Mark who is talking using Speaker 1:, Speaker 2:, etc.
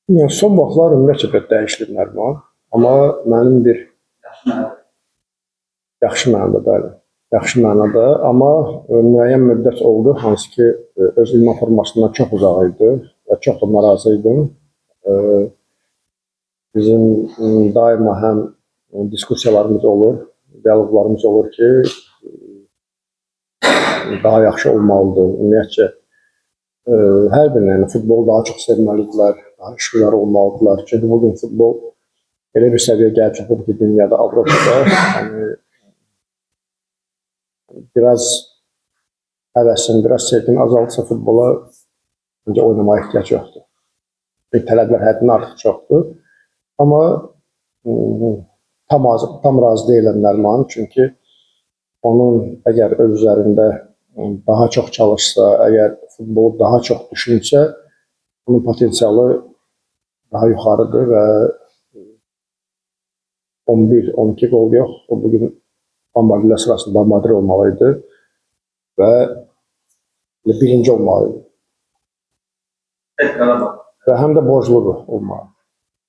Speaker 1: Yəni, son vaxtlar ümumiyyətlə bir dəyişikliklər var. Amma mənim bir yaxşı mənada, bəli, yaxşı mənada, amma müəyyən müddət oldu, hansı ki, öz idman formasından çox uzaq idi və çox da narazı idim. Bizim daima həm diskussiyalarımız olur, dialoqlarımız olur ki, daha yaxşı olmalıdır. Ümumiyyətcə, hər birinə, yəni futbolu daha çox sevməlidirlər, daha işgüzar olmalıdırlar. Çünki bugün futbol elə bir səviyyə gəlib çatıb ki, dünyada, Avropada, yəni, biraz həvəsin, biraz sevgin azaldısa futbola öncə oynamaya ehtiyac yoxdur. Tələblər həddindən artıq çoxdur. Amma tam razı deyiləm Nəriman, çünki onun əgər öz üzərində daha çox çalışsa, əgər futbolu daha çox düşünsə, onun potensialı daha yuxarıdır və 11-12 qol yox, o bugün Bombardilər sırasında bombardir olmalıydı və birinci olmalıydı. Və həm də borcludur olmalı.